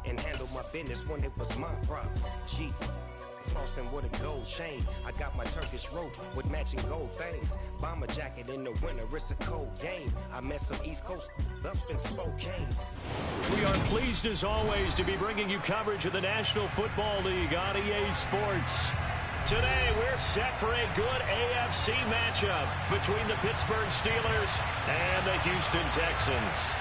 and handle my business when it was my problem. G. Flossing with a gold chain. I got my Turkish rope with matching gold things. Bomber jacket in the winter, it's a cold game. I met some East Coast up in Spokane. We are pleased as always to be bringing you coverage of the National Football League on EA Sports. Today we're set for a good AFC matchup between the Pittsburgh Steelers and the Houston Texans.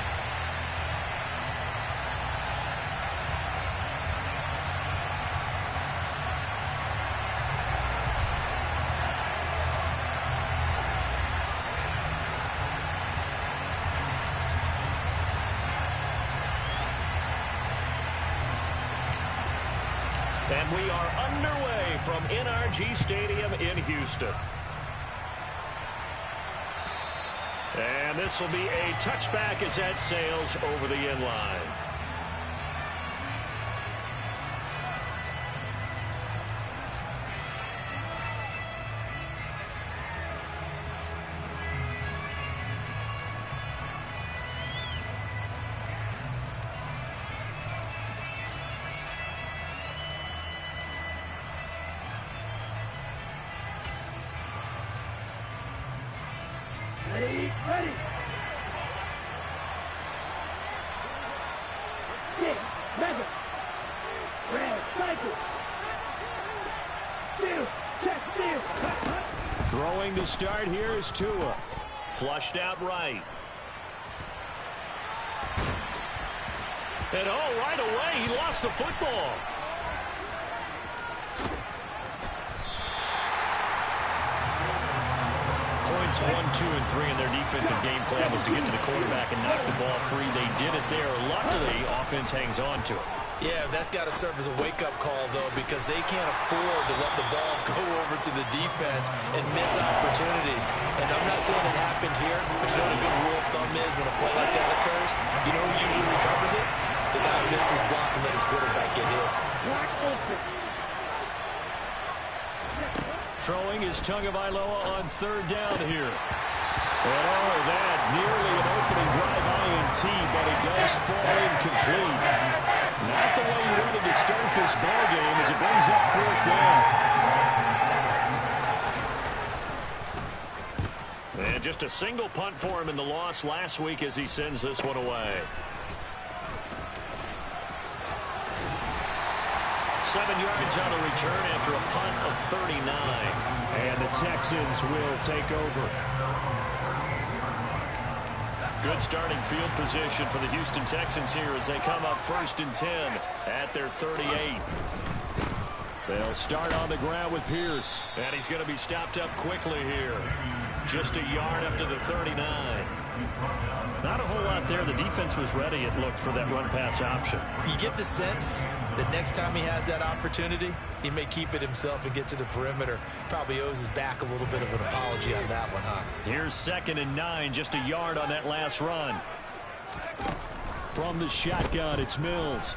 And we are underway from NRG Stadium in Houston. And this will be a touchback as that sails over the end line. Ready. Kick, measure. Red, cycle. Steal, check, steal. Throwing to start here is Tua. Flushed out right. And right away, he lost the football. Points 1, 2, and 3 in their defensive game plan was to get to the quarterback and knock the ball free. They did it there. Luckily, offense hangs on to it. Yeah, that's got to serve as a wake-up call, though, because they can't afford to let the ball go over to the defense and miss opportunities. And I'm not saying it happened here, but you know what a good rule of thumb is when a play like that occurs? You know who usually recovers it? The guy who missed his block and let his quarterback get hit. Throwing is Tagovailoa on third down here. And that nearly an opening drive INT, but it does fall incomplete. Not the way you wanted to start this ball game as it brings up fourth down. And just a single punt for him in the loss last week as he sends this one away. 7 yards on the return after a punt of 39. And the Texans will take over. Good starting field position for the Houston Texans here as they come up 1st and 10 at their 38. They'll start on the ground with Pierce. And he's going to be stopped up quickly here. Just a yard up to the 39. Not a whole lot there. The defense was ready, it looked, for that run-pass option. You get the sense that next time he has that opportunity, he may keep it himself and get to the perimeter. Probably owes his back a little bit of an apology on that one, huh? Here's 2nd and 9, just a yard on that last run. From the shotgun, it's Mills.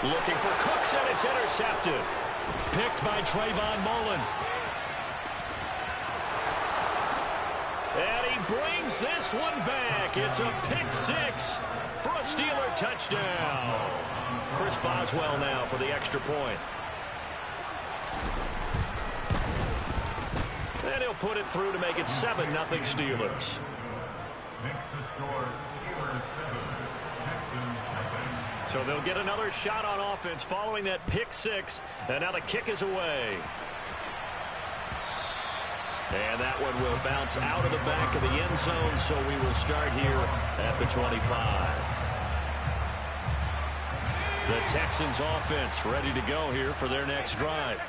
Looking for Cooks, and it's intercepted. Picked by Trayvon Mullen. And he brings this one back. It's a pick 6 for a Steeler touchdown. Chris Boswell now for the extra point. And he'll put it through to make it 7-0 Steelers. Makes the score Steelers 7, Texans nothing. So they'll get another shot on offense following that pick 6. And now the kick is away. And that one will bounce out of the back of the end zone, so we will start here at the 25. The Texans offense ready to go here for their next drive.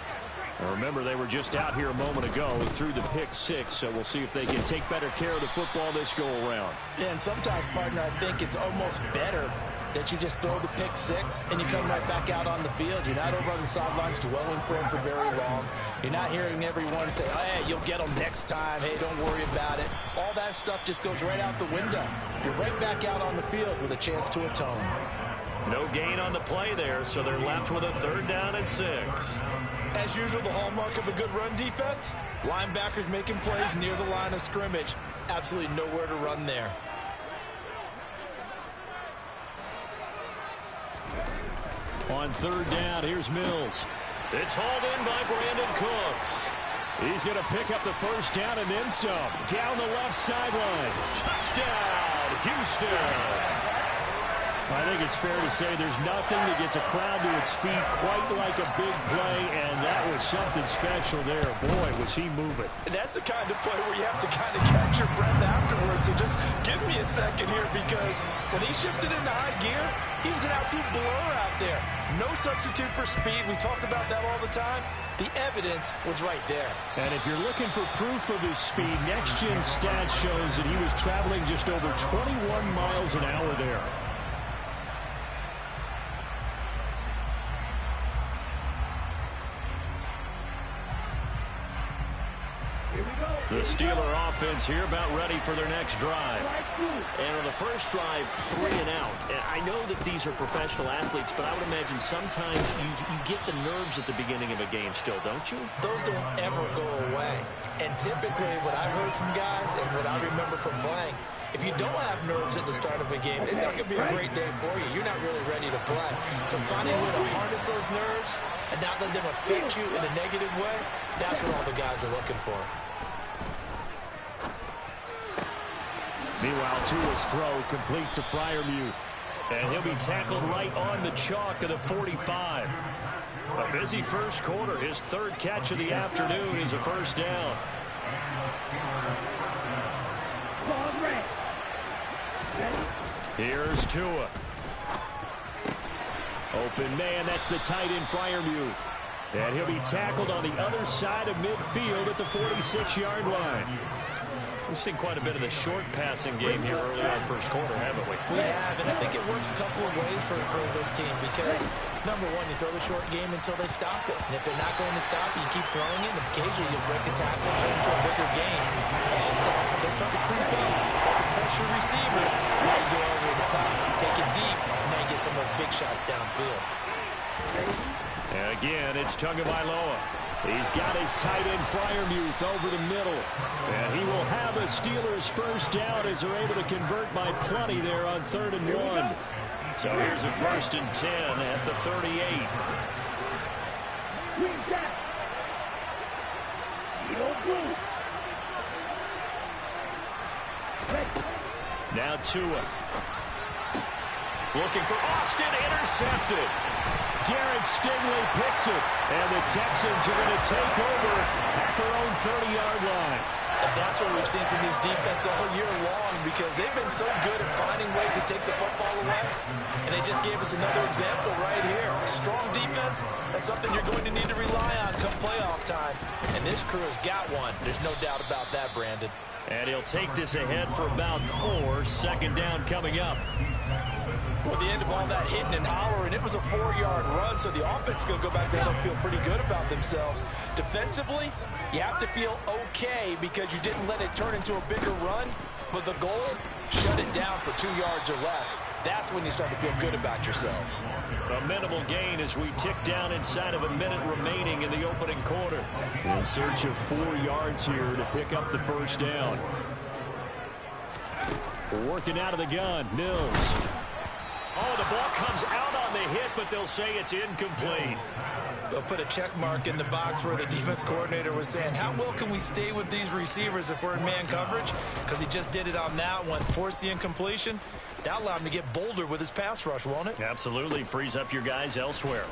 Now remember, they were just out here a moment ago through the pick 6, so we'll see if they can take better care of the football this go-around. Yeah, and sometimes, partner, I think it's almost better that you just throw the pick 6 and you come right back out on the field. You're not over on the sidelines dwelling for him for very long. You're not hearing everyone say, oh, hey, you'll get them next time. Hey, don't worry about it. All that stuff just goes right out the window. You're right back out on the field with a chance to atone. No gain on the play there, so they're left with a 3rd down and 6. As usual, the hallmark of a good run defense, linebackers making plays near the line of scrimmage. Absolutely nowhere to run there. On third down, here's Mills. It's hauled in by Brandon Cooks. He's going to pick up the first down and then some. Down the left sideline. Touchdown, Houston. I think it's fair to say there's nothing that gets a crowd to its feet quite like a big play, and that was something special there. Boy, was he moving. And that's the kind of play where you have to kind of catch your breath afterwards. So just give me a second here, because when he shifted into high gear, he was an absolute blur out there. No substitute for speed. We talk about that all the time. The evidence was right there. And if you're looking for proof of his speed, Next Gen Stats shows that he was traveling just over 21 miles an hour there. The Steeler offense here about ready for their next drive. And on the first drive, 3 and out. And I know that these are professional athletes, but I would imagine sometimes you get the nerves at the beginning of a game still, don't you? Those don't ever go away. And typically what I've heard from guys and what I remember from playing, if you don't have nerves at the start of a game, it's not going to be a great day for you. You're not really ready to play. So finding a way to harness those nerves and not let them affect you in a negative way, that's what all the guys are looking for. Meanwhile, Tua's throw complete to Freiermuth. And he'll be tackled right on the chalk of the 45. A busy first quarter. His third catch of the afternoon is a first down. Here's Tua. Open man, that's the tight end Freiermuth. And he'll be tackled on the other side of midfield at the 46-yard line. We've seen quite a bit of the short passing game here early on first quarter, haven't we? We have, and I think it works a couple of ways for this team because, number one, you throw the short game until they stop it. And if they're not going to stop it, you keep throwing it, and occasionally you'll break a tackle and turn into a bigger game. Also, if they start to creep up, start to pressure receivers, now you go over the top, take it deep, and now you get some of those big shots downfield. And again, it's Tagovailoa. He's got his tight end Freiermuth over the middle. And he will have a Steelers first down as they're able to convert by plenty there on 3rd and 1. So here's a 1st and 10 at the 38. Now Tua. Looking for Austin, intercepted. Derek Stingley picks it, and the Texans are going to take over at their own 30-yard line. And that's what we've seen from this defense all year long because they've been so good at finding ways to take the football away. And they just gave us another example right here. A strong defense, that's something you're going to need to rely on come playoff time. And this crew has got one. There's no doubt about that, Brandon. And he'll take this ahead for about 4. 2nd down coming up. Well, the end of all that hitting and hollering, it was a 4-yard run, so the offense is going to go back there and feel pretty good about themselves. Defensively, you have to feel okay because you didn't let it turn into a bigger run, but the goal, shut it down for 2 yards or less. That's when you start to feel good about yourselves. A minimal gain as we tick down inside of a minute remaining in the opening quarter. In search of 4 yards here to pick up the first down. Working out of the gun, Mills. Oh, the ball comes out on the hit, but they'll say it's incomplete. They'll put a check mark in the box where the defense coordinator was saying, how well can we stay with these receivers if we're in man coverage? Because he just did it on that one, forced the incompletion. That allowed him to get bolder with his pass rush, won't it? Absolutely. Frees up your guys elsewhere.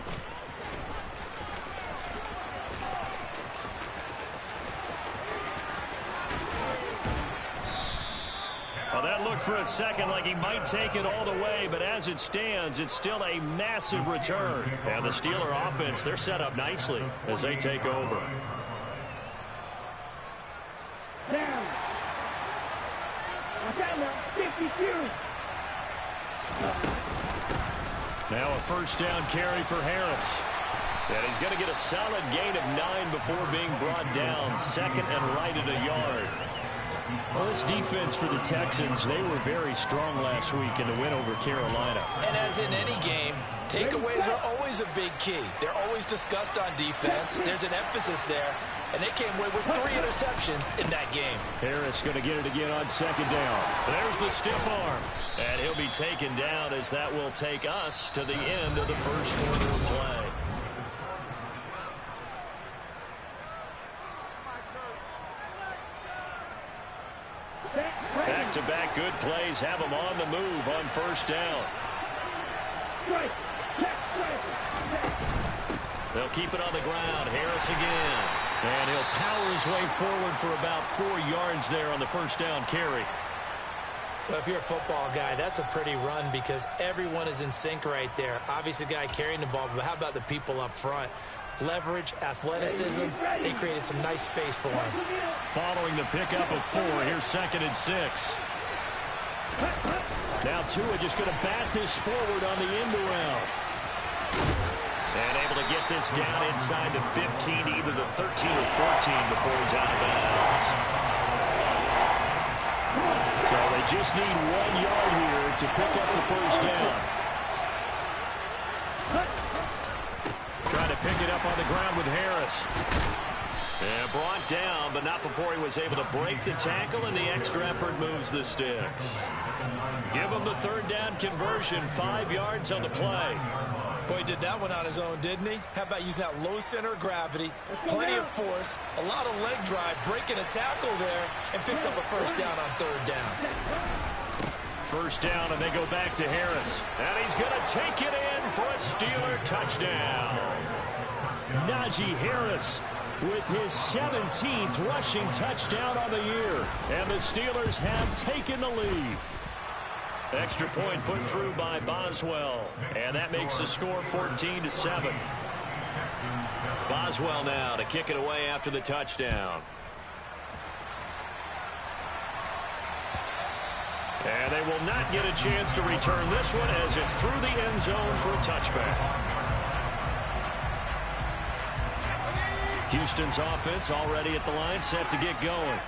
Well, that looked for a second like he might take it all the way, but as it stands, it's still a massive return. And the Steeler offense, they're set up nicely as they take over. Down. I got now 52. Now a first down carry for Harris. And he's going to get a solid gain of 9 before being brought down. 2nd and right at a yard. Well, this defense for the Texans, they were very strong last week in the win over Carolina. And as in any game, takeaways are always a big key. They're always discussed on defense. There's an emphasis there. And they came away with 3 interceptions in that game. Harris going to get it again on 2nd down. There's the stiff arm. And he'll be taken down as that will take us to the end of the first quarter of play. Back-to-back good plays have him on the move on first down. They'll keep it on the ground. Harris again. And he'll power his way forward for about 4 yards there on the first down carry. Well, if you're a football guy, that's a pretty run because everyone is in sync right there. Obviously, the guy carrying the ball, but how about the people up front? Leverage, athleticism, they created some nice space for him. Following the pickup of 4, here's 2nd and 6. Now Tua just going to bat this forward on the end around. And able to get this down inside the 15, either the 13 or 14 before he's out of bounds. So they just need 1 yard here to pick up the first down. Trying to pick it up on the ground with Harris. And brought down, but not before he was able to break the tackle, and the extra effort moves the sticks. Give him the 3rd down conversion, 5 yards on the play. Boy, he did that one on his own, didn't he? How about using that low center of gravity, plenty of force, a lot of leg drive, breaking a tackle there, and picks up a first down on 3rd down. First down, and they go back to Harris. And he's going to take it in for a Steeler touchdown. Najee Harris with his 17th rushing touchdown on the year. And the Steelers have taken the lead. Extra point put through by Boswell. And that makes the score 14-7. Boswell now to kick it away after the touchdown. And they will not get a chance to return this one as it's through the end zone for a touchback. Houston's offense already at the line, set to get going.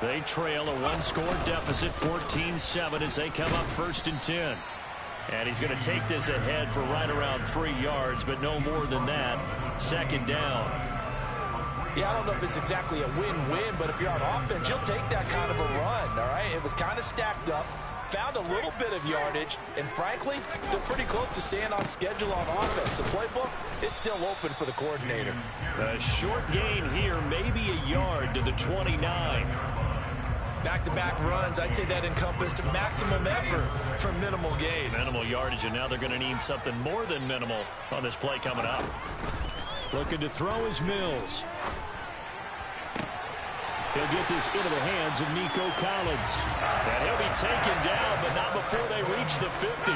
They trail a 1-score deficit, 14-7, as they come up 1st and 10. And he's going to take this ahead for right around 3 yards, but no more than that. 2nd down. Yeah, I don't know if it's exactly a win-win, but if you're on offense, you'll take that kind of a run, all right? It was kind of stacked up, found a little bit of yardage, and frankly, they're pretty close to staying on schedule on offense. The playbook is still open for the coordinator. A short gain here, maybe a yard to the 29. Back-to-back runs, I'd say that encompassed maximum effort for minimal gain. Minimal yardage, and now they're going to need something more than minimal on this play coming up. Looking to throw is Mills. He'll get this into the hands of Nico Collins. And he'll be taken down, but not before they reach the 50.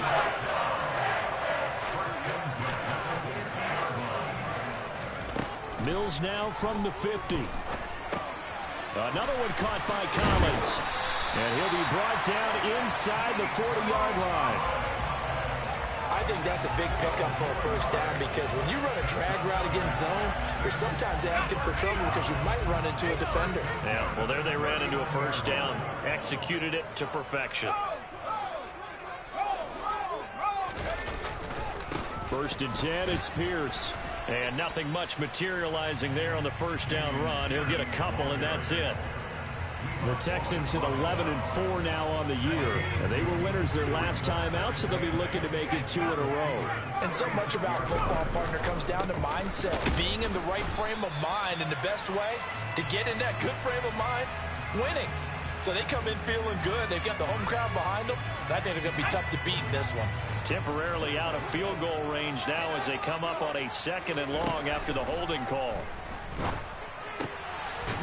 Mills now from the 50. Another one caught by Collins. And he'll be brought down inside the 40-yard line. I think that's a big pickup for a first down because when you run a drag route against zone, you're sometimes asking for trouble because you might run into a defender. Yeah, well, there they ran into a first down. Executed it to perfection. 1st and 10, it's Pierce. And nothing much materializing there on the first down run. He'll get a couple, and that's it. The Texans at 11-4 now on the year. And they were winners their last time out, so they'll be looking to make it 2 in a row. And so much about football, partner, comes down to mindset. Being in the right frame of mind, and the best way to get in that good frame of mind, winning. So they come in feeling good. They've got the home crowd behind them. And I think they're going to be tough to beat in this one. Temporarily out of field goal range now as they come up on a 2nd and long after the holding call.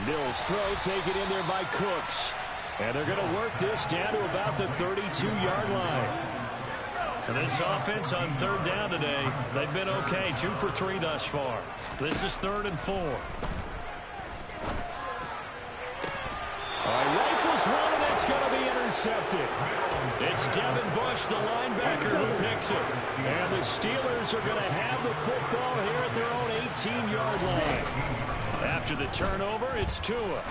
Mills throw, take it in there by Cooks. And they're going to work this down to about the 32-yard line. And this offense on 3rd down today, they've been okay. 2 for 3 thus far. This is 3rd and 4. Rifles one, and it's going to be intercepted. It's Devin Bush, the linebacker, who picks it. And the Steelers are going to have the football here at their own 18-yard line. After the turnover, it's Tua.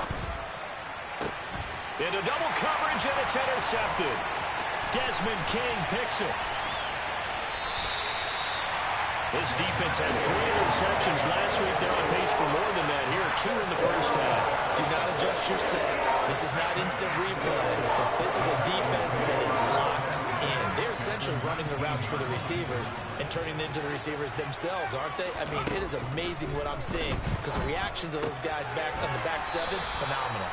Into double coverage, and it's intercepted. Desmond King picks it. This defense had 3 interceptions last week. They're on pace for more than that here. 2 in the first half. Do not adjust your set. This is not instant replay. This is a defense that is locked in. They're essentially running the routes for the receivers and turning into the receivers themselves, aren't they? I mean, it is amazing what I'm seeing because the reactions of those guys back on the back seven, phenomenal.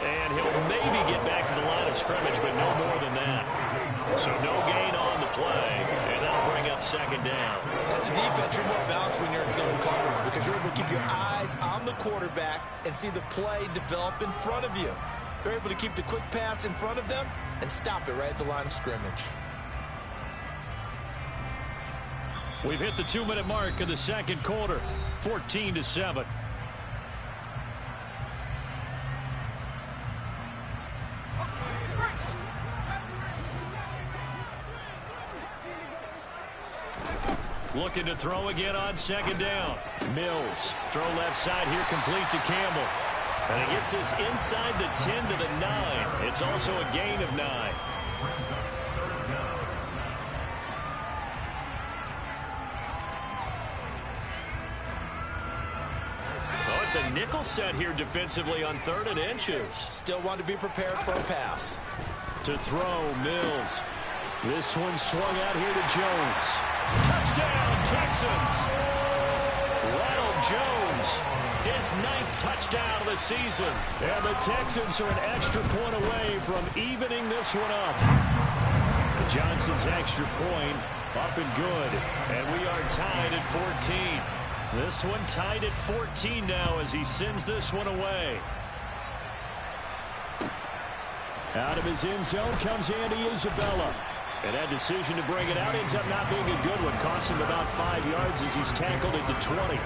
And he'll maybe get back to the line of scrimmage, but no more than that. So no gain on the play, and that'll bring up second down. As a defense, you're more balanced when you're in zone coverage because you're able to keep your eyes on the quarterback and see the play develop in front of you. They're able to keep the quick pass in front of them and stop it right at the line of scrimmage. We've hit the 2-minute mark of the second quarter, 14-7. Looking to throw again on second down. Mills, throw left side here, complete to Campbell. And he gets this inside the 10 to the 9. It's also a gain of 9. Oh, it's a nickel set here defensively on 3rd and inches. Still want to be prepared for a pass. To throw, Mills. This one swung out here to Jones. Touchdown, Texans. Ronald Jones, his 9th touchdown of the season. And the Texans are an extra point away from evening this one up. Johnson's extra point up and good. And we are tied at 14. This one tied at 14 now as he sends this one away. Out of his end zone comes Andy Isabella. And that decision to bring it out ends up not being a good one. Costs him about 5 yards as he's tackled at the 20.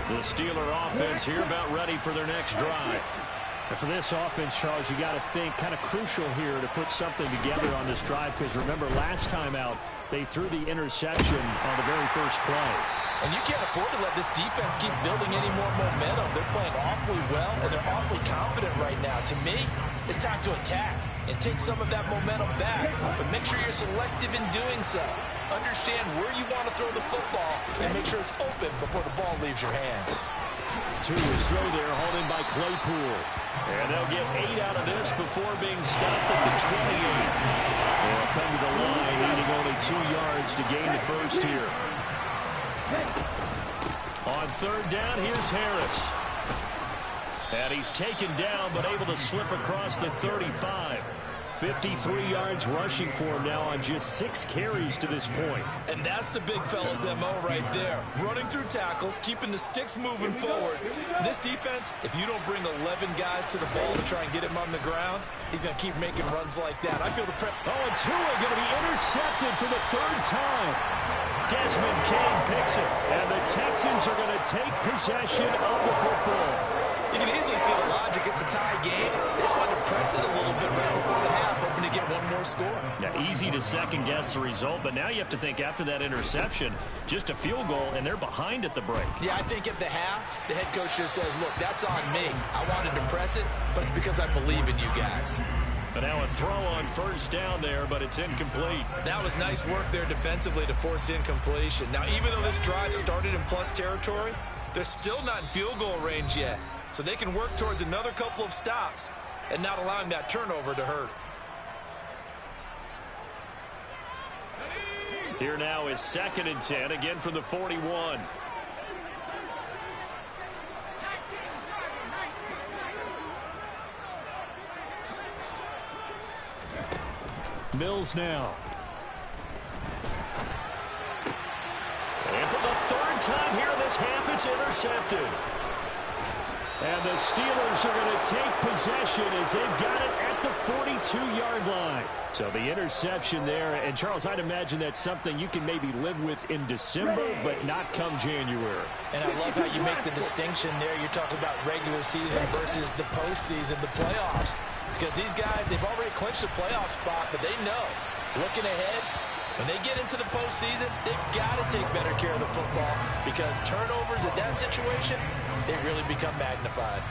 The Steeler offense here about ready for their next drive. And for this offense, Charles, you got to think kind of crucial here to put something together on this drive because remember last time out they threw the interception on the very first play. And you can't afford to let this defense keep building any more momentum. They're playing awfully well, and they're awfully confident right now. To me, it's time to attack and take some of that momentum back. But make sure you're selective in doing so. Understand where you want to throw the football and make sure it's open before the ball leaves your hands. To his throw there, holding by Claypool. And they'll get 8 out of this before being stopped at the 28. They'll come to the line, needing only 2 yards to gain the first here. On 3rd down, here's Harris. And he's taken down, but able to slip across the 35. 53 yards rushing for him now on just 6 carries to this point. And that's the big fella's MO right there. Running through tackles, keeping the sticks moving forward. This defense, if you don't bring 11 guys to the ball to try and get him on the ground, he's going to keep making runs like that. I feel the prep. Oh, and Tua going to be intercepted for the 3rd time. Desmond King picks it. And the Texans are going to take possession of the football. You can easily see the logic. It's a tie game. They just wanted to press it a little bit right before the half, hoping to get one more score. Yeah, easy to second-guess the result, but now you have to think after that interception, just a field goal, and they're behind at the break. Yeah, I think at the half, the head coach just says, look, that's on me. I wanted to press it, but it's because I believe in you guys. But now a throw on 1st down there, but it's incomplete. That was nice work there defensively to force incompletion. Now, even though this drive started in plus territory, they're still not in field goal range yet. So they can work towards another couple of stops and not allowing that turnover to hurt. Here now is 2nd and 10, again from the 41. Mills now. And for the 3rd time here in this half, it's intercepted. And the Steelers are going to take possession as they've got it at the 42-yard line. So the interception there. And, Charles, I'd imagine that's something you can maybe live with in December, but not come January. And I love how you make the distinction there. You're talking about regular season versus the postseason, the playoffs. Because these guys, they've already clinched a playoff spot, but they know, looking ahead, when they get into the postseason, they've got to take better care of the football because turnovers in that situation, they really become magnified.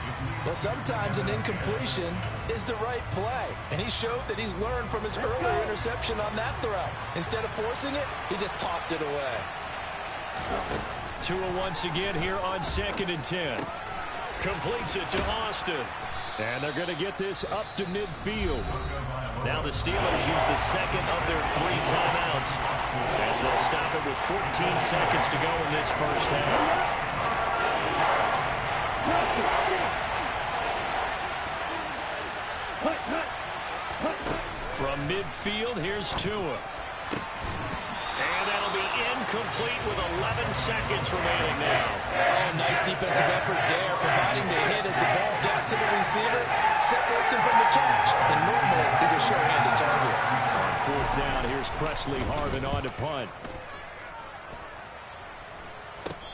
Well, sometimes an incompletion is the right play, and he showed that he's learned from his earlier interception on that throw. Instead of forcing it, he just tossed it away. Tua once again here on 2nd and 10. Completes it to Austin. And they're going to get this up to midfield. Now the Steelers use the second of their 3 timeouts as they'll stop it with 14 seconds to go in this first half. From midfield, here's Tua. And that'll be incomplete with 11 seconds remaining now. Oh, nice defensive effort there, providing the hit as the ball got to the receiver, separates him from the catch, and normally is a short-handed target. On 4th down, here's Presley Harvin on to punt.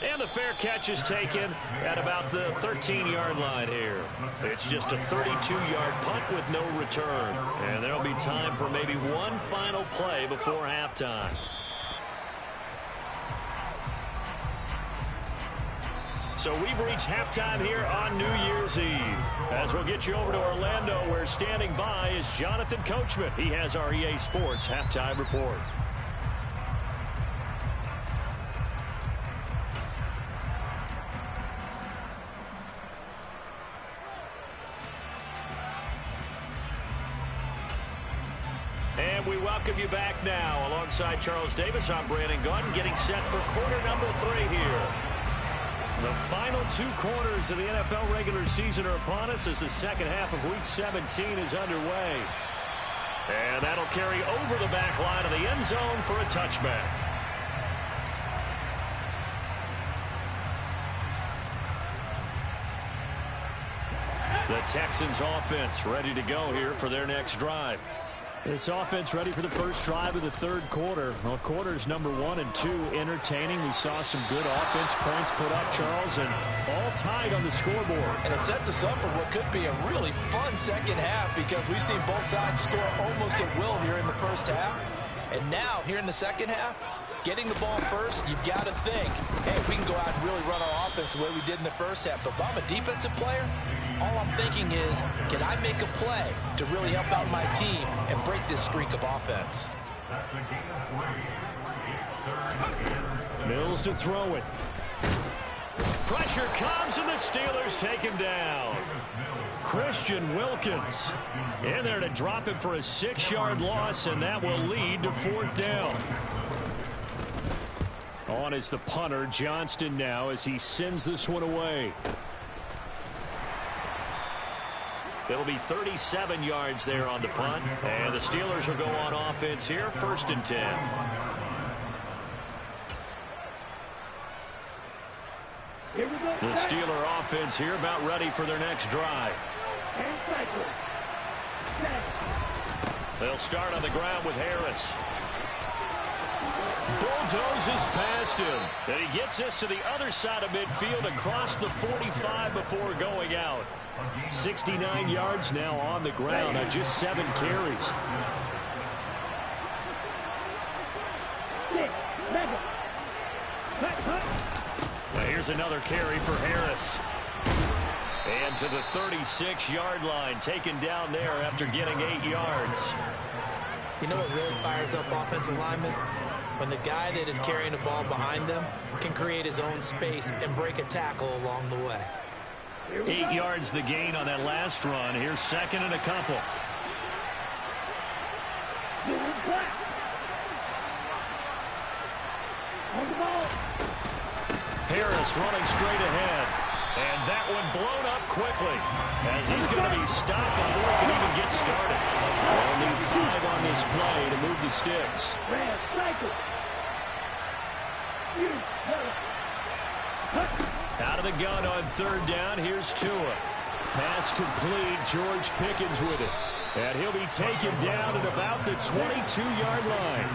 And the fair catch is taken at about the 13-yard line here. It's just a 32-yard punt with no return. And there'll be time for maybe one final play before halftime. So we've reached halftime here on New Year's Eve. As we'll get you over to Orlando, where standing by is Jonathan Coachman. He has our EA Sports halftime report. And we welcome you back now. Alongside Charles Davis, I'm Brandon Gaunt, getting set for quarter number 3 here. The final 2 quarters of the NFL regular season are upon us as the second half of Week 17 is underway. And that'll carry over the back line of the end zone for a touchback. The Texans offense ready to go here for their next drive. This offense ready for the first drive of the 3rd quarter. Well, quarters number 1 and 2 entertaining. We saw some good offense points put up, Charles, and all tied on the scoreboard. And it sets us up for what could be a really fun second half because we've seen both sides score almost at will here in the first half. And now, here in the second half, getting the ball first, you've got to think, hey, we can go out and really run our offense the way we did in the first half. But if I'm a defensive player, all I'm thinking is, can I make a play to really help out my team and break this streak of offense? That's the game of play. It's 3rd and 10. Mills to throw it. Pressure comes, and the Steelers take him down. Christian Wilkins in there to drop him for a 6-yard loss, and that will lead to 4th down. On is the punter, Johnston, now as he sends this one away. It'll be 37 yards there on the punt, and the Steelers will go on offense here, 1st and 10. The Steeler offense here about ready for their next drive. They'll start on the ground with Harris. Bulldozes past him. And he gets this to the other side of midfield across the 45 before going out. 69 yards now on the ground on just 7 carries. Now here's another carry for Harris. And to the 36-yard line, taken down there after getting 8 yards. You know what really fires up offensive linemen? When the guy that is carrying the ball behind them can create his own space and break a tackle along the way. 8 yards the gain on that last run. Here's 2nd and a couple. Harris running straight ahead. And that one blown up quickly as he's going to be stopped before he can even get started. They'll need 5 on this play to move the sticks. Out of the gun on 3rd down. Here's Tua. Pass complete. George Pickens with it. And he'll be taken down at about the 22-yard line.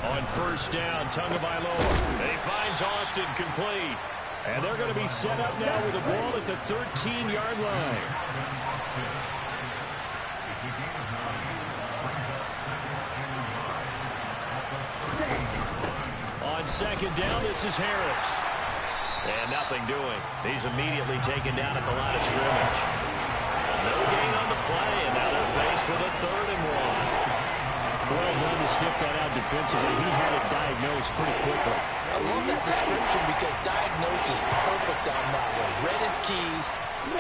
On 1st down, Tagovailoa. He finds Austin complete. And they're going to be set up now with the ball at the 13-yard line. On 2nd down, this is Harris. And nothing doing. He's immediately taken down at the line of scrimmage. No gain on the play, and now they're faced with a 3rd and 1. Well done to sniff that out defensively. He had it diagnosed pretty quickly. I love that description because diagnosed is perfect on that one. Read his keys,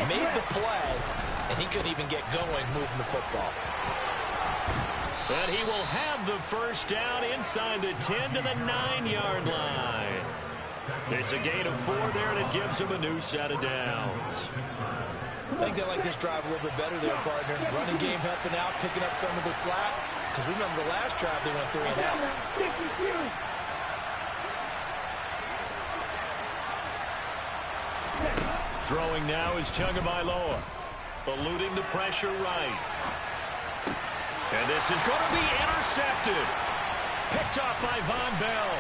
made the play, and he couldn't even get going moving the football. But he will have the first down inside the 10 to the 9-yard line. It's a gain of 4 there, and it gives him a new set of downs. I think they like this drive a little bit better there, partner. Running game helping out, picking up some of the slack. Because remember the last drive, they went 3 and out. Throwing now is Tagovailoa, eluding the pressure right. And this is going to be intercepted. Picked off by Von Bell.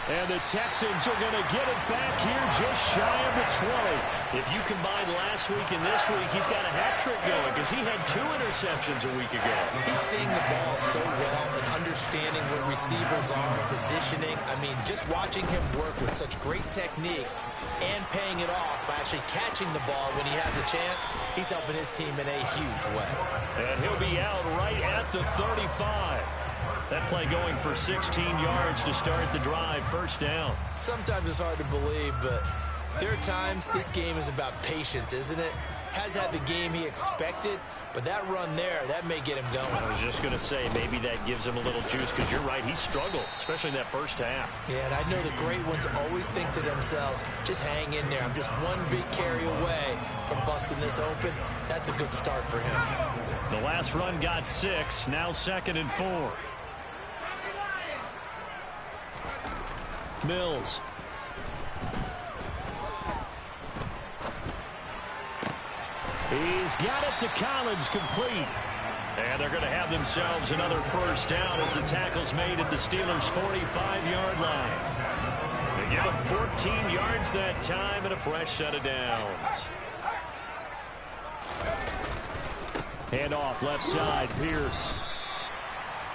And the Texans are going to get it back here just shy of the 20. If you combine last week and this week, he's got a hat trick going because he had 2 interceptions a week ago. He's seeing the ball so well and understanding where receivers are, positioning. I mean, just watching him work with such great technique and paying it off by actually catching the ball when he has a chance, he's helping his team in a huge way. And he'll be out right at the 35. That play going for 16 yards to start the drive, first down. Sometimes it's hard to believe, but there are times this game is about patience, isn't it? Has had the game he expected, but that run there, that may get him going. I was just going to say, maybe that gives him a little juice, because you're right, he struggled, especially in that first half. Yeah, and I know the great ones always think to themselves, just hang in there. I'm just one big carry away from busting this open. That's a good start for him. The last run got 6, now 2nd and 4. Mills. He's got it to Collins, complete. And they're going to have themselves another first down as the tackle's made at the Steelers' 45-yard line. They give them 14 yards that time and a fresh set of downs. Hand off left side, Pierce.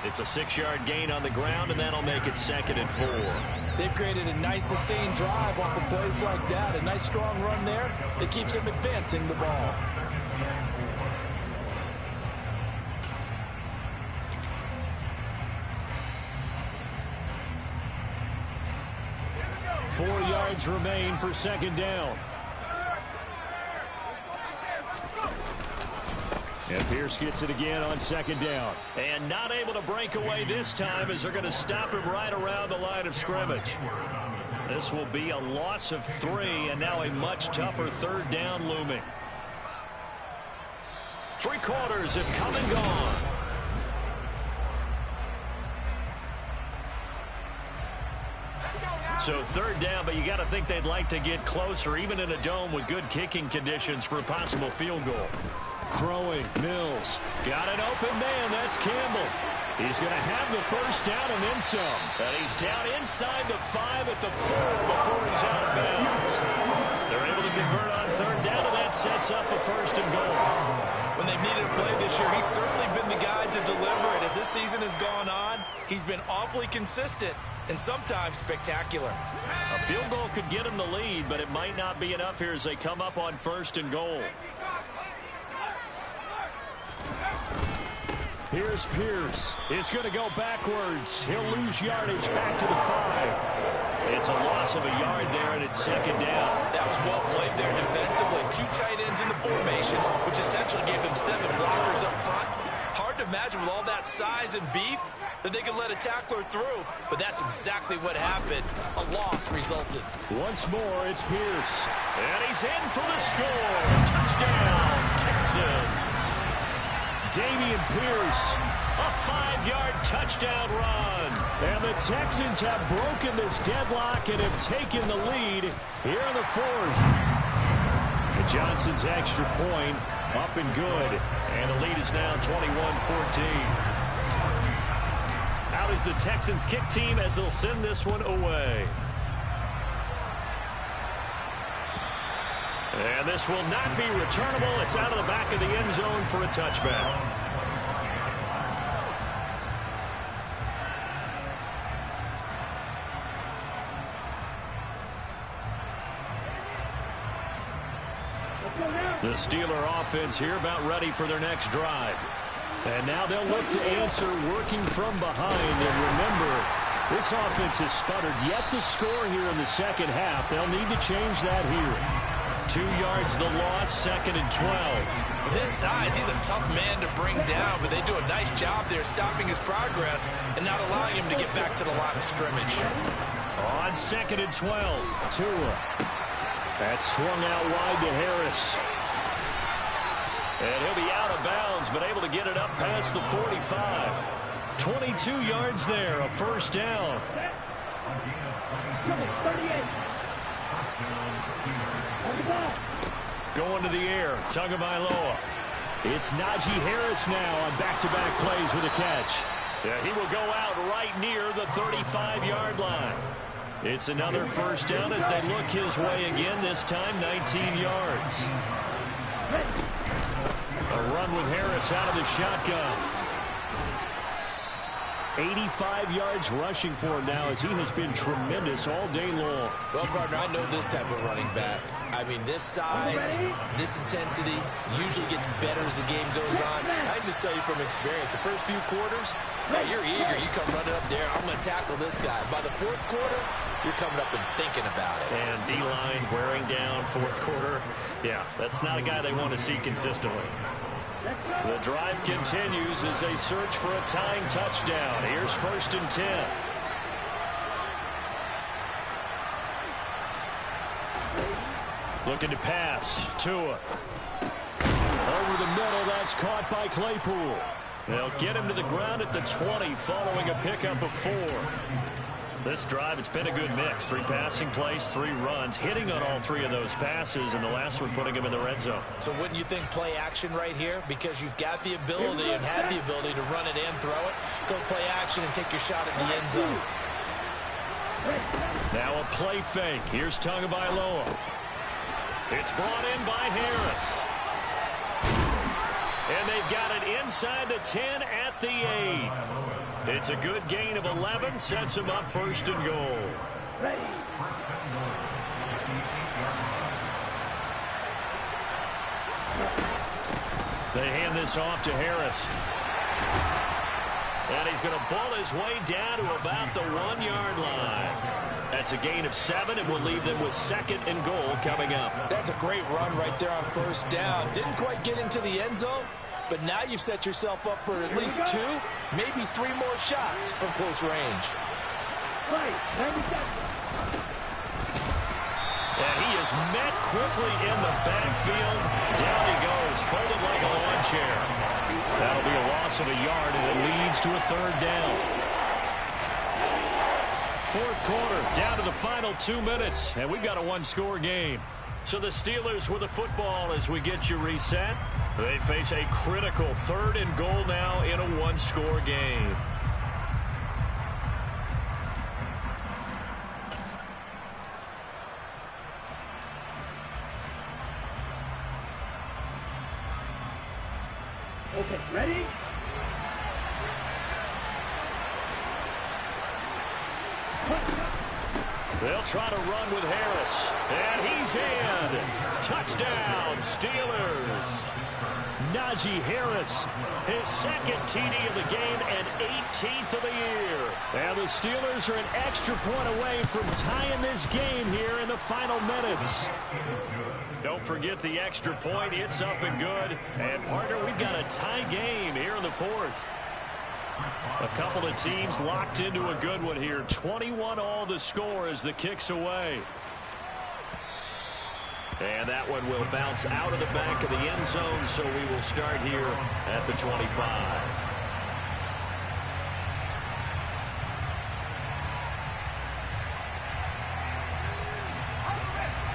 It's a 6-yard gain on the ground, and that'll make it 2nd and 4. They've created a nice sustained drive off of plays like that. A nice strong run there that keeps them advancing the ball. Four yards remain for 2nd down. And Pierce gets it again on 2nd down. And not able to break away this time as they're going to stop him right around the line of scrimmage. This will be a loss of 3, and now a much tougher 3rd down looming. 3 quarters have come and gone. So 3rd down, but you got to think they'd like to get closer, even in a dome with good kicking conditions for a possible field goal. Throwing, Mills. Got an open man, that's Campbell. He's going to have the first down and then some. And he's down inside the 5 at the 4 before he's out of bounds. They're able to convert on 3rd down, and that sets up a 1st and goal. When they've needed a play this year, he's certainly been the guy to deliver it. As this season has gone on, he's been awfully consistent and sometimes spectacular. A field goal could get him the lead, but it might not be enough here as they come up on 1st and goal. Here's Pierce. It's going to go backwards. He'll lose yardage back to the 5. It's a loss of a yard there, and it's 2nd down. That was well played there defensively. 2 tight ends in the formation, which essentially gave them 7 blockers up front. Hard to imagine with all that size and beef that they could let a tackler through, but that's exactly what happened. A loss resulted. Once more, it's Pierce. And he's in for the score. Touchdown, Texans. Damian Pierce. A 5-yard touchdown run. And the Texans have broken this deadlock and have taken the lead here in the 4th. And Johnson's extra point up and good. And the lead is now 21-14. Out is the Texans kick team as they'll send this one away. And this will not be returnable. It's out of the back of the end zone for a touchback. The Steeler offense here about ready for their next drive. And now they'll look to answer working from behind. And remember, this offense has sputtered yet to score here in the second half. They'll need to change that here. 2 yards the loss, 2nd and 12. With his size, he's a tough man to bring down, but they do a nice job there stopping his progress and not allowing him to get back to the line of scrimmage. On 2nd and 12, Tua. That's swung out wide to Harris. And he'll be out of bounds, but able to get it up past the 45. 22 yards there, a first down. Number 38. Going to the air, Tagovailoa. It's Najee Harris now on back-to-back plays with a catch. Yeah, he will go out right near the 35-yard line. It's another first down as they look his way again, this time 19 yards. A run with Harris out of the shotgun. 85 yards rushing for him now as he has been tremendous all day long. Well, partner, I know this type of running back. I mean, this size, this intensity usually gets better as the game goes on. I can just tell you from experience, the first few quarters, you're eager. You come running up there, I'm going to tackle this guy. By the fourth quarter, you're coming up and thinking about it. And D-line wearing down fourth quarter. Yeah, that's not a guy they want to see consistently. The drive continues as they search for a tying touchdown. Here's 1st and 10. Looking to pass. Tua. Over the middle, that's caught by Claypool. They'll get him to the ground at the 20 following a pickup of 4. This drive, it's been a good mix. 3 passing plays, 3 runs, hitting on all 3 of those passes, and the last one putting him in the red zone. So wouldn't you think play action right here? Because you've got the ability and have the ability to run it and throw it. Go play action and take your shot at the end zone. Now a play fake. Here's Tagovailoa. It's brought in by Harris. And they've got it inside the 10 at the 8. It's a good gain of 11, sets him up 1st and goal. They hand this off to Harris. And he's going to ball his way down to about the 1-yard line. That's a gain of 7, and will leave them with 2nd and goal coming up. That's a great run right there on 1st down. Didn't quite get into the end zone, but now you've set yourself up for at least 2, maybe 3 more shots from close range. And he is met quickly in the backfield. Down he goes, folded like a lawn chair. That'll be a loss of a yard, and it leads to a 3rd down. 4th quarter, down to the final 2 minutes, and we've got a 1-score game. So the Steelers with the football as we get you reset. They face a critical 3rd and goal now in a 1-score game. Okay, ready? They'll try to run with Harris. And he's in. Touchdown, Steelers. Najee Harris, his 2nd TD of the game and 18th of the year. And the Steelers are an extra point away from tying this game here in the final minutes. Don't forget the extra point. It's up and good. And, partner, we've got a tie game here in the 4th. A couple of teams locked into a good one here. 21 all the score as the kick's away. And that one will bounce out of the back of the end zone, so we will start here at the 25.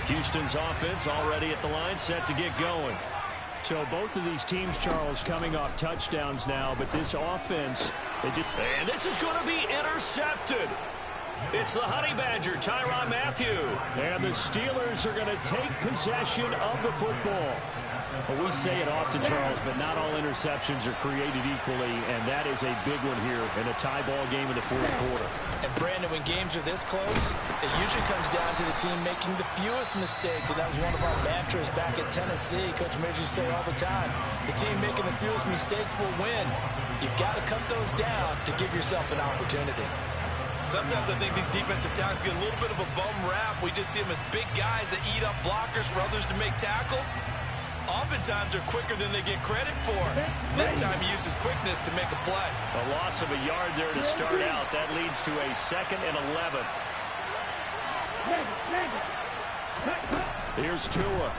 Houston's offense already at the line, set to get going. So both of these teams, Charles, coming off touchdowns now, but this offense, and this is going to be intercepted. It's the Honey Badger, Tyrann Mathieu. And the Steelers are going to take possession of the football. Well, we say it often, Charles, but not all interceptions are created equally, and that is a big one here in a tie ball game in the fourth quarter. And, Brandon, when games are this close, it usually comes down to the team making the fewest mistakes, and that was one of our mantras back at Tennessee. Coach Midge used to say all the time, the team making the fewest mistakes will win. You've got to cut those down to give yourself an opportunity. Sometimes I think these defensive tackles get a little bit of a bum rap. We just see them as big guys that eat up blockers for others to make tackles. Oftentimes they're quicker than they get credit for. This time he uses quickness to make a play. A loss of a yard there to start out. That leads to a 2nd and 11. Here's Tua.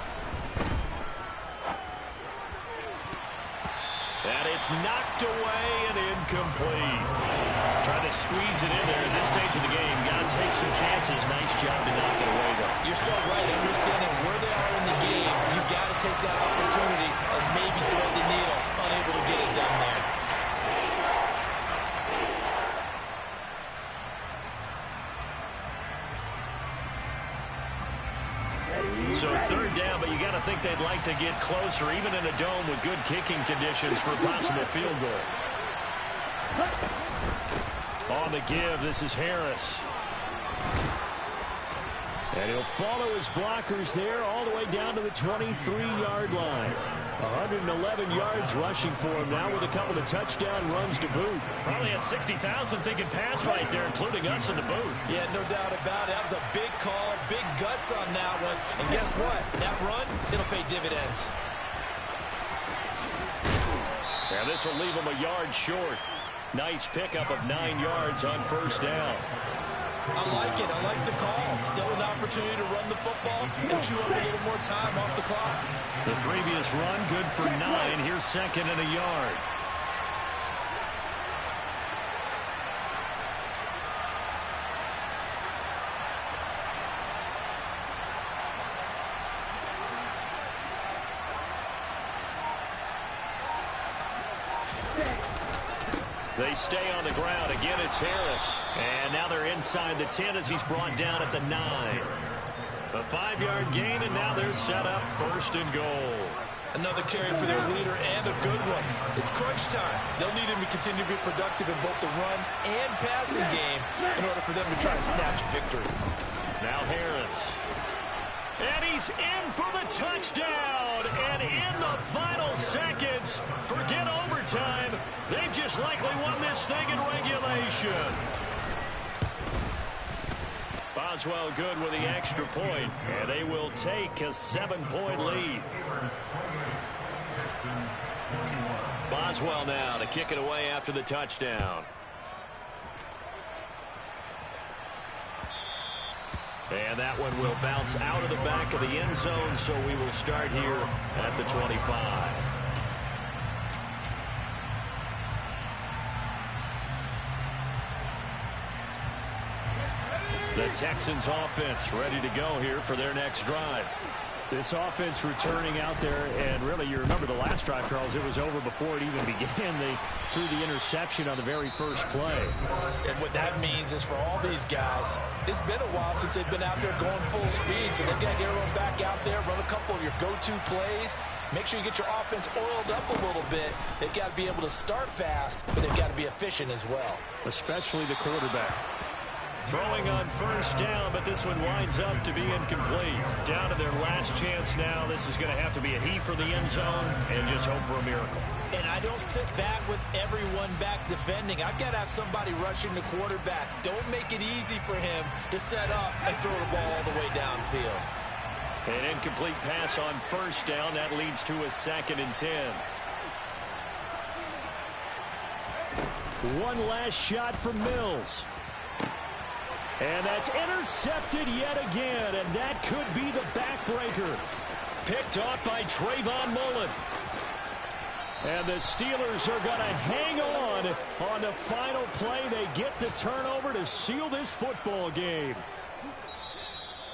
And it's knocked away and incomplete. Trying to squeeze it in there at this stage of the game. Got to take some chances. Nice job to knock it away, though. You're so right. Understanding where they are in the game, you've got to take that opportunity and maybe thread the needle. Unable to get it done there. So 3rd down, but you got to think they'd like to get closer, even in a dome with good kicking conditions for a possible field goal. On the give, this is Harris. And he'll follow his blockers there all the way down to the 23-yard line. 111 yards rushing for him now with a couple of touchdown runs to boot. Probably had 60,000 thinking pass right there, including us in the booth. Yeah, no doubt about it. That was a big call, big guts on that one. And guess what? That run, it'll pay dividends. And this will leave him a yard short. Nice pickup of 9 yards on 1st down. I like it. I like the call. Still an opportunity to run the football and chew up a little more time off the clock. The previous run, good for 9. Here's 2nd and a yard. They stay on the ground. Again, it's Harris. And now they're inside the 10 as he's brought down at the 9. A 5-yard gain, and now they're set up 1st and goal. Another carry for their leader and a good one. It's crunch time. They'll need him to continue to be productive in both the run and passing game in order for them to try and snatch a victory. Now Harris. And he's in for the touchdown. And in the final seconds, forget overtime. They just likely won this thing in regulation. Boswell good with the extra point, and they will take a 7-point lead. Boswell now to kick it away after the touchdown. And that one will bounce out of the back of the end zone, so we will start here at the 25. The Texans offense ready to go here for their next drive. This offense returning out there, and really, you remember the last drive, Charles, it was over before it even began. They threw the interception on the very first play. And what that means is for all these guys, it's been a while since they've been out there going full speed, so they've got to get everyone back out there, run a couple of your go-to plays, make sure you get your offense oiled up a little bit. They've got to be able to start fast, but they've got to be efficient as well. Especially the quarterback. Throwing on 1st down, but this one winds up to be incomplete. Down to their last chance now. This is going to have to be a heave for the end zone and just hope for a miracle. And I don't sit back with everyone back defending. I've got to have somebody rushing the quarterback. Don't make it easy for him to set up and throw the ball all the way downfield. An incomplete pass on 1st down. That leads to a 2nd and 10. One last shot from Mills. And that's intercepted yet again, and that could be the backbreaker. Picked off by Trayvon Mullen. And the Steelers are going to hang on the final play. They get the turnover to seal this football game.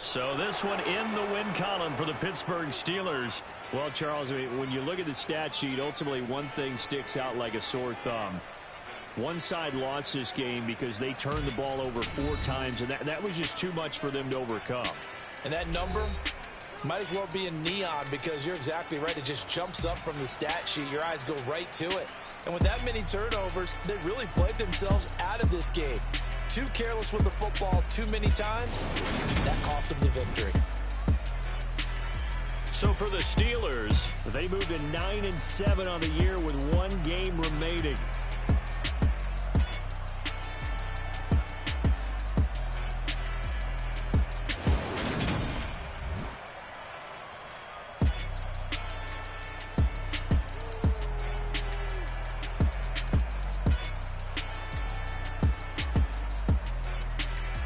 So this one in the win column for the Pittsburgh Steelers. Well, Charles, when you look at the stat sheet, ultimately one thing sticks out like a sore thumb. One side lost this game because they turned the ball over 4 times, and that was just too much for them to overcome. And that number might as well be in neon, because you're exactly right. It just jumps up from the stat sheet. Your eyes go right to it. And with that many turnovers, they really played themselves out of this game. Too careless with the football too many times. That cost them the victory. So for the Steelers, they moved to 9-7 on the year with 1 game remaining.